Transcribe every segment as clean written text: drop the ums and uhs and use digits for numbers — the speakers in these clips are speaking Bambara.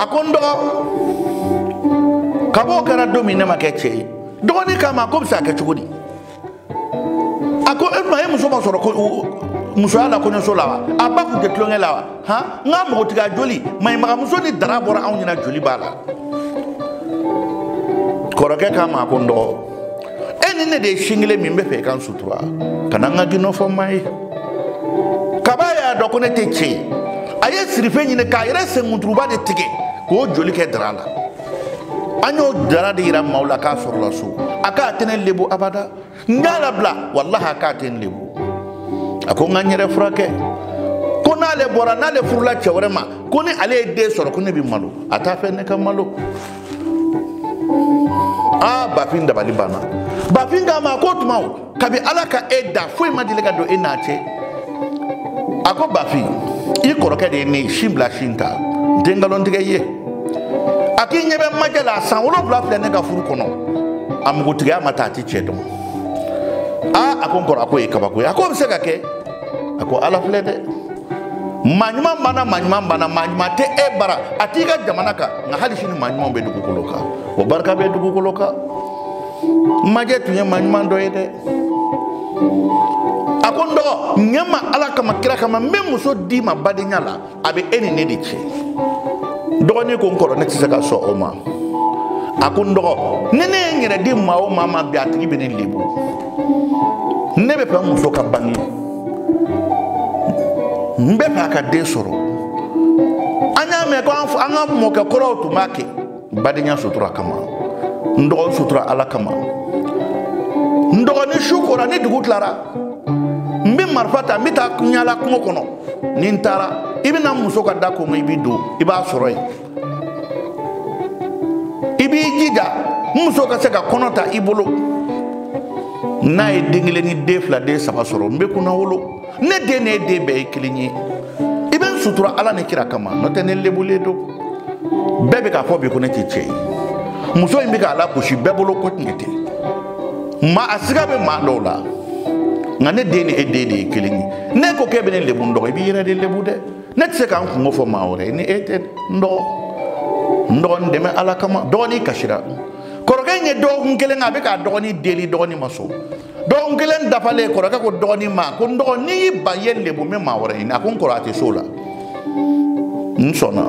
akondo kabo kara domine makeche dogoni kama ko bisa ke chugudi ako ma e muso ma soro ko muso ala ko nyoso lawa abaku ke tlonge lawa ha nga mo tiga joli mai ma muso ni dara bora aw nyina joli bala koroke kama akondo eni ne de shingile mimbe fe kan sutura kana nga gino fo mai kabaya do ko ne teche aye sirife nyine ka ire se mutruba de tige ko joli ke drala anyo dara de ira maula ka sorla su aka tenen lebu abada ngala bla wallahi aka tenen lebu ako nganyere frake ko na le bora na le furla chawrema ko ni ale de soro ko ne bi malo ata fe ne ka malo bafinda balibana bafinga ma ko tumaw kabi alaka edda foi madile ga do enache ako bafi I koroke de ne shimbla shinta dengalon dige ye akinye be majala san wolo bla fle ne ga furu kono amugo tiga mata ti chedo akon koro ako e kabako ako be se ga ke ako ala fle de manyuma bana manyuma te e bara atiga jamanaka nga halishi ni manyuma be dugu koloka o barka be dugu koloka maje tunye manyuma ndo yede akondo nyama ala kama kira kama memuso di ma badinyala abe eni ne diche dogoni ko nkoro ne tsaka so oma akondo nene ngere di ma o mama bi atigi be ne libu nebe pa muso ka bangi mbe pa ka de soro anya me ko anga mo ka koro to make badinya sutura kama ndo sutura ala kama ndo ni shukura ni dugu klara mbe marfata mita kunyala kuma kono nintara ibina muso ka dako mo ibido iba soro ibi jija muso ka se ka konota ibolo na e dingile ni defla de saba soro mbe kuna wolo ne de ne de be kilinyi iben sutura ala ne kira kama no tene lebule do bebe ka fo be ko ne tiche muso imbe ka ala bushi bebolo ko ngete ma asiga be ma dola ngane de ne de de kilinyi ne ko kebe ne lebu ndo bi yere de lebu de ne tse kan ko fo ma ore ni ete ndo ndeme ala kama do ni kashira korogenye do ngele ngabe ka do ni deli do ni maso do ngelen dafale koroga ko do ni ma ko ndo ni ba yelle bu me ma wore ni akon korate sola nsona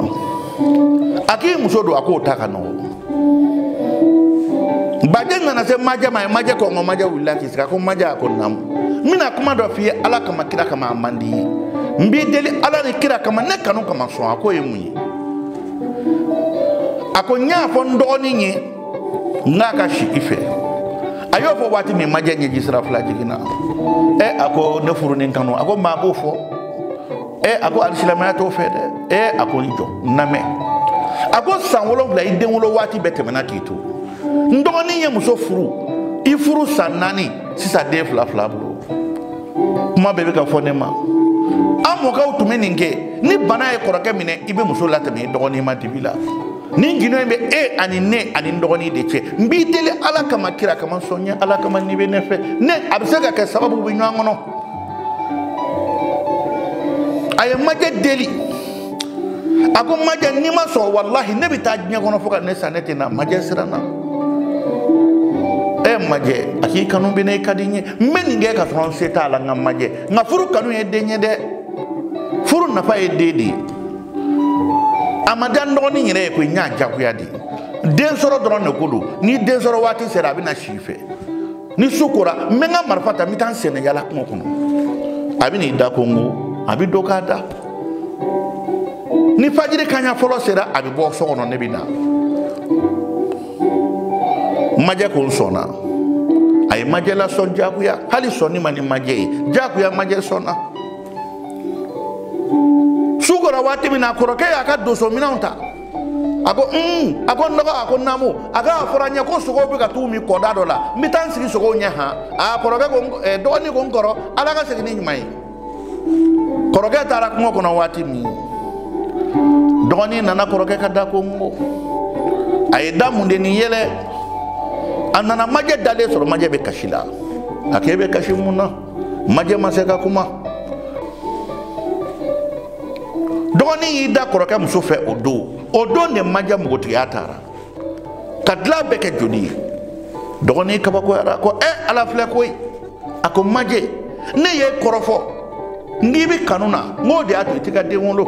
aki muso do ako taka no badenga na se maje ko ngo maje wulaki sika ko maje ko nam mina kuma do fi ala kama kira kama mandi mbi deli ala ni kira kama ne kanu kama so ako emu ako nya fo ndo ni nyi ngaka shi ife ayo fo wati mi maje nyi jisra flaji gina ako ne furu nin kanu ako ma bo fo ako alislama to fede ako lijo name ako sanwolo bla ide wolo wati betemana kitu ndoni ye muso furu ifuru sanani sisa de fla bro kuma bebe ka fo ne ma amoka utumeni nke ni bana e koroke mine ibe muso latame dogoni ma dibila ni ngino embe ani ne ani ndogoni deche mbi dele ala kama kira kama sonya ala kama nibe nefe ne abisega ke sababu bi nwangono aye maje deli ako maje ni maso wallahi ne bita nya gono foka ne sanete na maje sirana maje aki kanu bi ne kadinye meni nge ka tron seta ala ngam maje ngafuru kanu e denye de furu na fa e dedi amadan ndo ni nyire ko nya jakuya di den soro dron ne kudu ni den soro wati sera bi na shife ni sukura menga marfata mitan sene yala ko kono abi ni da kongo abi dokada ni fajiri kanya folo sera abi bo so kono ne bi na maje ko sona ay maje la son jakuya hali sonni mani maje jakuya maje sona sugora wati mina koroke aka doso minanta ako ndoga ako namu aga foranya ko sugo be ka tumi koda dola mitan sigi sugo nya ha koroke ko doni ko ngoro ala ga sigi ni mai koroke tara ko kono wati mi doni nana koroke ka da ko ngo ay damu de ni yele anana maje dale soro maje be kashila akebe kashimuna maje maseka kuma doni ida koroke muso fe odo o don de majɛ mugotigiya taara ka dilan bɛɛ kɛ joli ye dɔgɔnin kabakoyara ko ala filɛ koyi a ko majɛ ne ye kɔrɔfɔ n'i bɛ kanu na n k'o de y'a to i tɛ ka den wolo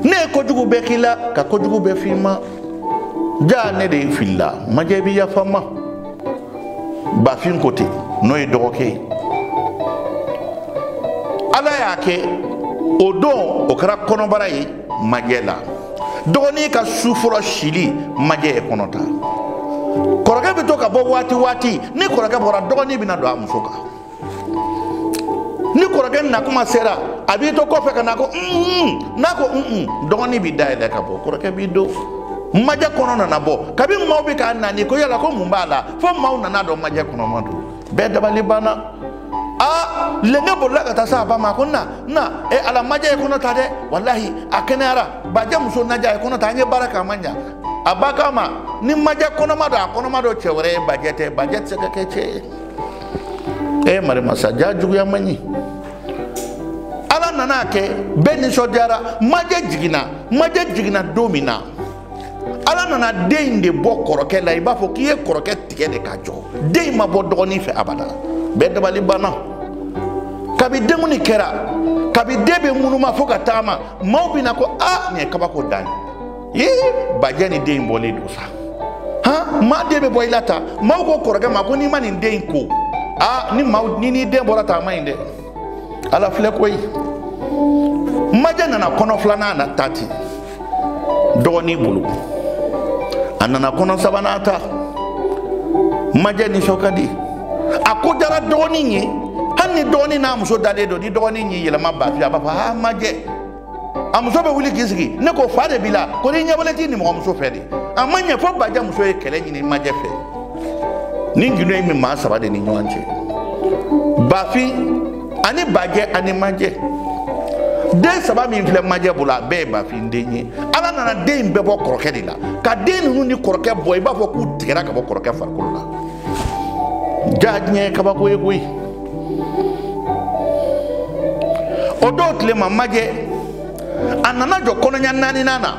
ne ye kojugu bɛɛ k'i la ka kojugu bɛɛ f'i ma ja ne de filila majɛ b'i yafa n ma bafin ko ten n'o ye dɔgɔkɛ ye ala y'a kɛ o don o kɛra kɔnɔbara ye majɛ la dɔgɔnin ka su fɔlɔ sili majɛ ye kɔnɔ ta kɔrɔkɛ bɛ to ka bɔ waati waati ni kɔrɔkɛ bɔra dɔgɔnin bɛna don a muso kan ni kɔrɔkɛ nakuma sera a b'i to kɔfɛ ka na ko n'a ko dɔgɔnin b'i dayɛlɛ ka bɔ kɔrɔkɛ b'i don majɛ kɔnɔ nana bɔ kabi maaw bɛ k'a nani ko yala ko mun b'a la fo maaw nana dɔn majɛ kɔnɔma don bɛɛ dabali banna lenge bolila ka taa se a ba ma ko na ala majɛ ye kɔnɔ ta dɛ walahi a kɛnɛyara bajɛ muso naja ye kɔnɔ ta an ye baara k'a ma ɲa a ba k'a ma ni majɛ kɔnɔma don a kɔnɔma don cɛ wɛrɛ ye bajɛ tɛ se ka kɛ cɛ ye marimasa ja juguya man ɲi ala nana kɛ bɛɛ nisɔndiyara majɛ jiginna don min na ala nana den in de bɔ kɔrɔkɛ la i b'a fɔ k'i ye kɔrɔkɛ tigɛ de ka jɔ den in ma bɔ dɔgɔnin fɛ abada bɛɛ dabali banna kabi denkundi kɛra kabi den bɛ ŋunuma fo ka taama maaw bɛ na ko nin ye kabako dan ye bajɛ ni den in bɔlen don sa maa den bɛ bɔ i la ta maaw ko kɔrɔkɛ ma ko n'i ma nin den in ko ni den bɔra ta a ma ɲi dɛ ala filɛ koyi majɛ nana kɔnɔ filanan na ta ten dɔgɔnin bolo a nana kɔnɔ sabanan ta majɛ nisɔn ka di a ko jara dɔgɔnin ye hali ni dɔgɔnin n'a muso dalen don ni dɔgɔnin y'i yɛlɛma bafi a b'a fɔ majɛ a muso bɛ wuli k'i sigi ne ko fa de b'i la ko ni ɲɛwale t'i nimɔgɔmuso fɛ de a ma ɲɛ fo bajɛ muso ye kɛlɛ ɲini majɛ fɛ ni gindo in bɛ maa saba de ni ɲɔgɔn cɛ bafin ani bajɛ ani majɛ den saba min filɛ majɛ bolo a bɛɛ ye bafin den ye ala nana den in bɛɛ bɔ kɔrɔkɛ de la ka den ninnu ni kɔrɔkɛ bɔ i b'a fɔ k'u tigɛra ka bɔ kɔrɔkɛ farikolo la ja diɲɛ ye kabako ye koyi o dɔw tile ma majɛ a nana jɔ kɔnɔɲɛ 4nan na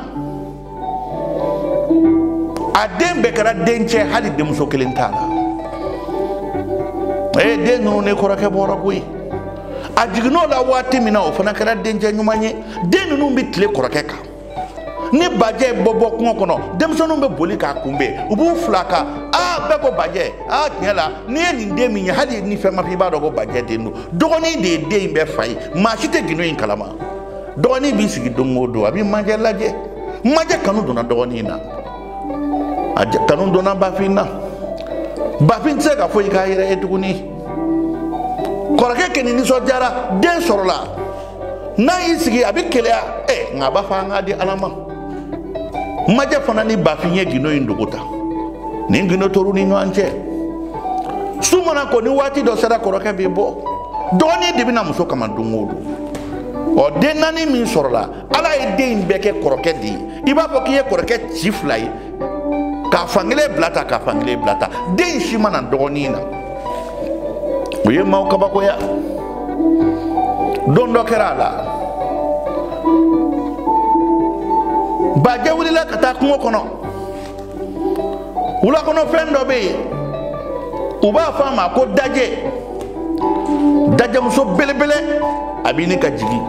a den bɛɛ kɛra dencɛ hali denmuso kelen t'a la den ninnu ni kɔrɔkɛ bɔra koyi a jiginn'o la waati min na o fana kɛra dencɛ ɲuman ye den ninnu bɛ tile kɔrɔkɛ kan ni bajɛ bɔ kungo kɔnɔ denmisɛnninw bɛ boli k'a kunbɛn u b'u fila kan bɛɛ ko bajɛ tiɲɛ la n'i ye nin den min ye hali ni fɛn ma fɔ i b'a dɔn ko bajɛ den don dɔgɔnin de ye den in bɛɛ fa ye maa si tɛ gindo in kalama dɔgɔnin b'i sigi don o don a bɛ majɛ lajɛ majɛ kanu donna dɔgɔnin na a kanu donna bafin na bafin tɛ se ka foyi k'a yɛrɛ ye tuguni kɔrɔkɛ kɛni nisɔndiyara den sɔrɔla n'a y'i sigi a bɛ keleya nka a b'a fɔ an k'a di ala ma majɛ fana ni bafin ye gindo in dogo ta nin gindo tora ni ɲɔgɔn cɛ su mana ko ni waati dɔ sera kɔrɔkɛ bɛ bɔ dɔgɔnin de bɛna muso kama don o don den naani min sɔrɔla ala ye den in bɛɛ kɛ kɔrɔkɛ de ye i b'a fɔ k'i ye kɔrɔkɛ ci fila ye k'a fankelen bila ta k'a fankelen bila ta den in si mana dɔgɔnin na o ye maaw kabakoya don dɔ kɛra a la bajɛ wulila ka taa kungo kɔnɔ wulakɔnɔfɛn dɔ bɛ yen u b'a fɔ a ma ko dajɛmuso belebele a b'i ni ka jigin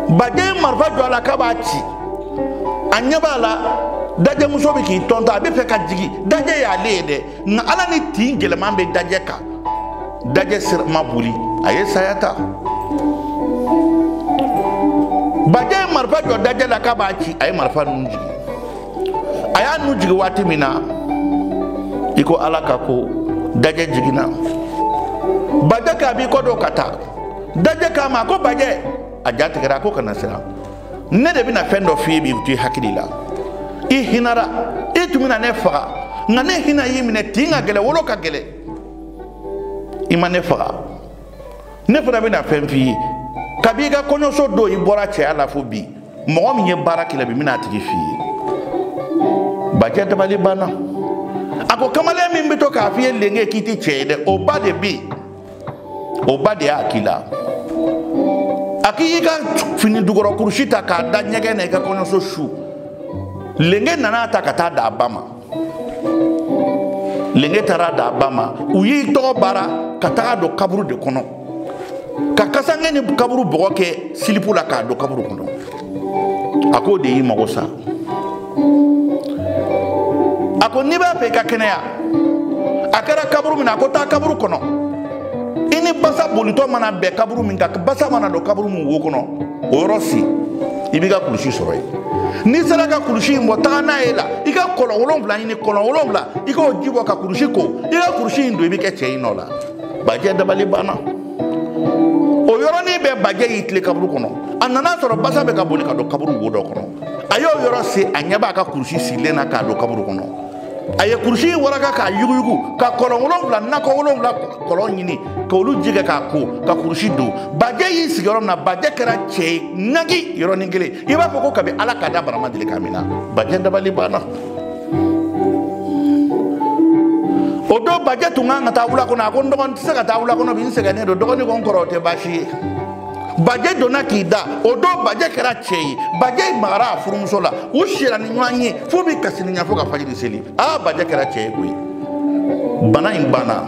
bajɛ ye marifa jɔ a la k'a b'a ci a ɲɛ b'a la dajɛmuso bɛ k'i tɔntɔn a bɛ fɛ ka jigin dajɛ y'ale ye dɛ nka ala ni tin gɛlɛman bɛ dajɛ kan dajɛ sira ma boli a ye saya ta bajɛ ye marifa jɔ dajɛ la k'a b'a ci a ye marifa ninnu jigin a y'a nu jigin waati min na i ko ala ka ko dajɛ jiginna bajɛ k'a b'i kɔ don ka taa dajɛ k'a ma ko bajɛ a ja tigɛra ko kana siran ne de bɛna fɛn dɔ f'i ye bi u t'i hakili la i hinara i tun bɛna ne faga nka ne hinɛ y'i minɛ tin ka gɛlɛ wolo ka gɛlɛ i ma ne faga ne fana bɛna fɛn f'i ye kabi i ka kɔɲɔso don i bɔra cɛya la fo bi mɔgɔ min ye baara kɛlɛ bi bɛna a tigi f'i ye bajɛ dabali banna a ko kamalen min bɛ to k'a f'i ye lenge k'i tɛ cɛ ye dɛ o ba de bɛ yen o ba de y'a k'i la a k'i y'i ka fini dugukɔrɔ kurusi ta k'a da ɲɛgɛn na i ka kɔɲɔso su lenge nana ta kata da bama lenge tara da bama uyi to bara kata do kaburu de kono ka kasange ni kaburu boke silipula ka do kaburu kono ako de yi magosa ako ni ba pe ka kenea akara kaburu mina ko ta kaburu kono ini basa bolito mana be kaburu min ka basa mana do kaburu mu wo kono orosi ibiga kulushi soroy ni sera ka kulushi mo ta na ela iga kolo wolonbla ni kolo wolonbla iga ojibo ka kulushi ko iga kulushi ndo ibi ke cheinola baje dabali bana o yoro ni be baje yitle kaburu kono anana soro basa be ka boli ka do kaburu wo do kono ayo yoro si anyaba ka kulushi silena ka do kaburu kono aye kursi waraka ka yugu ka kolongo la na ko wolon la kolon nyini ko lu jiga ka ko ka kursi do baje yi sigoro na baje kera che nagi yoro ningile iba ko ka be ala ka da barama dile kamina baje da bali bana odo baje tunga ngata wula ko na ko ndon sega ta wula ko no bin sega ne do ni ko korote bashi baje dona kida odo baje kera chei baje mara furumsola ushira ni nwanyi fubi kasini nya foka fajiri seli baje kera chei kui bana imbana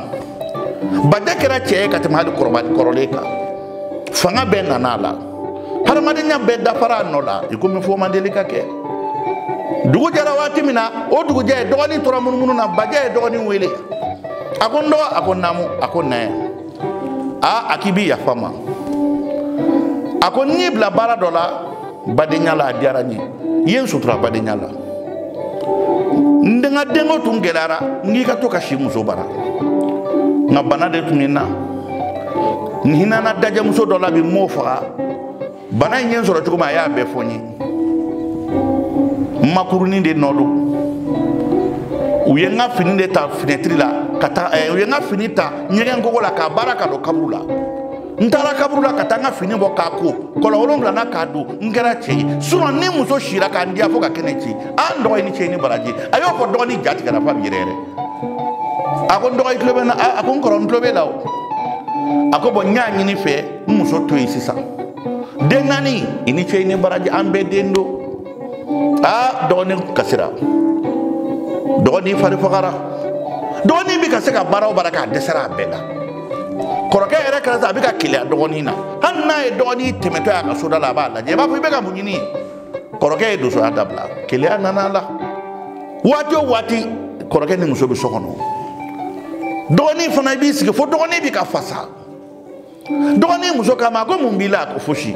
baje kera chei katimali koroleka fanga benga nala haramade nya bedda fara nola ikumi fo mandelika ke dugu jara wati mina o dugu je dogoni tora mununu na baje dogoni wele akondo akonamu akonne akibi ya fama ako ni bla bara dola badinyala diara ni yen sutra badinyala ndenga dengo tungelara ngi ka to kashi muso bara na banade tunina ni hinana daja muso dola bi mofa bana yen soro to ma ya be foni makuruni de nodo uyenga fininde ta fenetri la kata uyenga finita nyega ngogola ka baraka do kabula ntara kaburu la katanga fini bo kako kolo wolonbla na kadu ngera chei suno ni muso shira ka ndia fo ka kenechi ando ni chei ni baraji ayo ko do ni jati kana fa birere ako ndo ay klobe na ako ngoro klobe lawo ako bo nyaanyi ni fe muso to isisa de nani ini chei ni baraji ambe dendo do ni kasira do ni fari fakara do ni bi kaseka baraw baraka desara bela koroke era kaza abika kilia dogoni na hanna e dogoni temeto ya kasoda la bala je ba fu be ka munyini koroke do so adabla kilia nana la wati koroke ni muso be sokono dogoni fona bi sike fo dogoni bi ka fasa dogoni muso kama ko mumbila ko fushi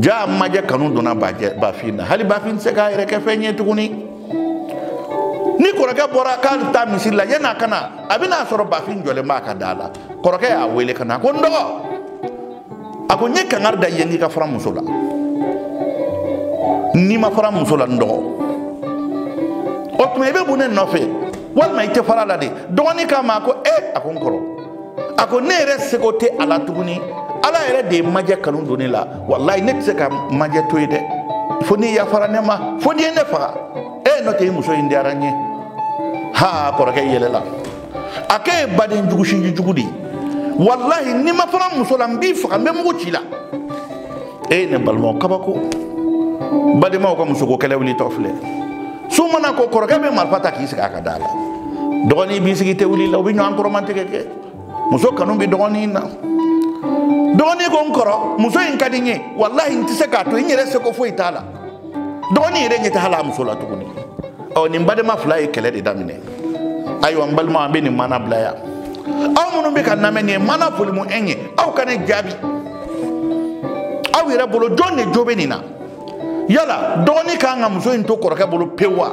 ja maje kanu dona baje ba fina hali ba fin se ka ere ke fenye tukuni ni koroke bora kan ta misilla yana kana abina soro ba fin jole ma ka dala koroke ya wele kana ko ndo ako nyeka ngarda yengi ka fara musola ni ma fara musola ndo o tme be bunen no fe wal ma ite fara la de doni kama ko ako ngoro ako ne rese ko te ala tuguni ala ere de maje kanu doni la wallahi ne tse ka maje toide foni ya fara ne ma foni ne fa no te muso indi aranye ha koroke yelela ake badin jugushinji jugudi wallahi ni ma fara musola mbi fa me mugo chila ne balmo kabako badima ko muso ko kelewli tofle sumana ko koroke be malfata ki sika ka dala dogoni bi sigi te wuli law bi ñu encore manteke ke muso kanu bi dogoni na dogoni ko nkoro muso en kadinye wallahi ntise ka to nyere se ko fo itala dogoni re nyete hala musola to kuni o ni badima fly kele de damine ayo mbalma be ni mana blaya aw munu be kan namene mana polimu enye aw kane jabi aw ira bolo jonne jobe nina yala doni kanga muso into koroke bolo pewa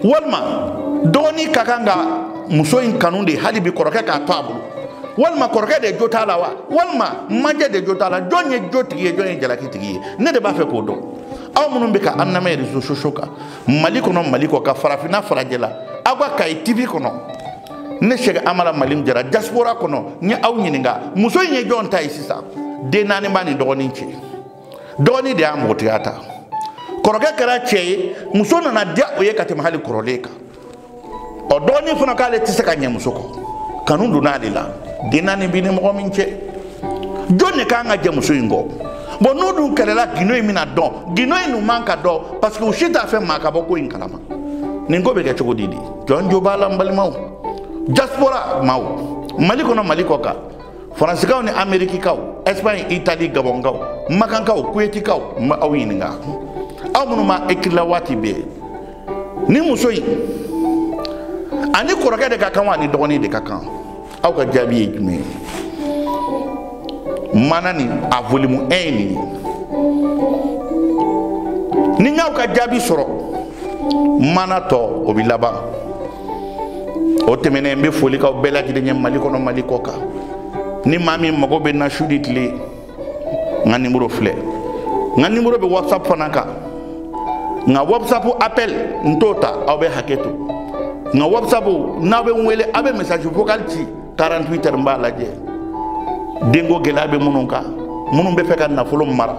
walma doni kakanga muso in kanunde hali bi koroke ka tabulu walma koroke de jotala wa walma maje de jotala jonne jotiye jonne jalakitiye ne de ba fe ko do aw munu be ka anname rezo shoshoka maliko ka farafina farajela agwa kay tv kono ne shega amala malim jara diaspora kono nya aw nyininga muso nye jonta isisa de nani mani doni chi doni de amotiata koroke kara cheye muso na dia oye katem hali koroleka o doni funa kale tisaka nya musoko kanundu nalila de nani bini mo minche jonne kanga je muso ingo bon no dun kelela gino yi mina don gino yi nu man ka don parce que o shita fait makabo ko in kalama ni ko be ke chogo didi jon jo bala mbalimaw diaspora maw mali kono mali ko ka France kaw ni Amerique kaw Espagne Italie Gabon kaw makan kaw Kuwait kaw ma awini nga aw munu ma ekila wati be ni muso yi ani koroke de ka kan wani dogoni de ka kan aw ka jabi jume manani a volume 1 ni ngaw ka jabi soro mana to o bi laba o temene mbe foli ka bela jide nyam mali kono mali koka ni mami mago be na shudi tile nga numéro flé nga numéro be WhatsApp fanaka nga WhatsApp appel ntota awbe haketo nga WhatsApp na be wele abe message vocal ci 48 heures mbala je dengo gelabe mununka munun be feka na folo mara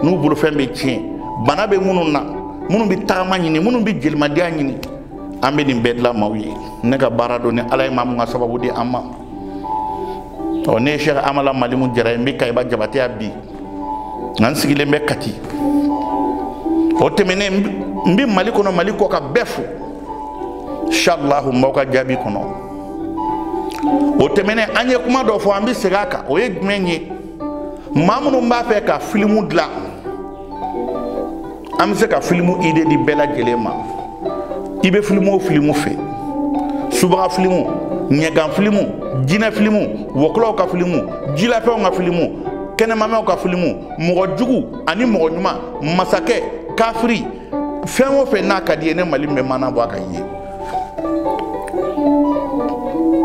nu bulu fembe ci bana be munun na munun bi tama nyini munun bi jelma dia nyini ambe ni bedla mawi ne ka barado ne alay mam nga sababu di amma o ne cheikh amala malimu jara mbi kay ba jabati abi nan sigile mbe kati o temene mbi mali kono mali ko ka befu inshallah mboka jabi kono o temene anye kuma do fo ambi segaka o ye menye mamuno mba fe ka filmu dla amse ka filmu ide di bela gelema ibe filmu fe suba filmu nyegan filmu jina filmu woklo ka filmu jila fe nga filmu kene mame ka filmu mogo jugu ani mogo nyuma masake kafri fenwo fe na ka die ne mali me mana bo aka yi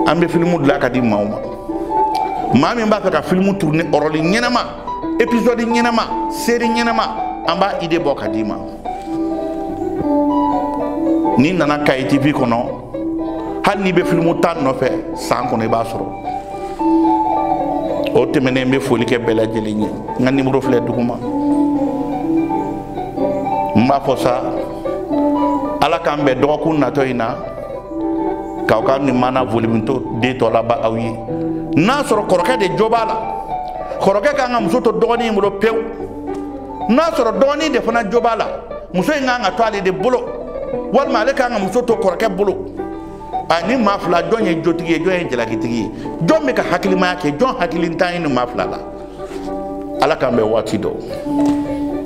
ambe filmu dla ka di mawma mami mba fe ka filmu tourner oroli nyenama épisode nyenama série nyenama amba ide bo ka di ma ni nana kay TV kono hal ni be filmu tan no fe san kono ba soro o temene mbe foli ke bela jeli nga numéro flé duguma mba fosa ala kambe doku na toina kawka ni mana volume to de to la ba awi na soro koroke de jobala koroke ka nga muso to doni mulo pew na soro doni de fana jobala muso nga to ale de bolo wal male ka nga muso to koroke bolo ani mafla donye jotigi jonye jelakitigi don me ka hakili ma ke jon hakili tan ni mafla la ala kambe wati do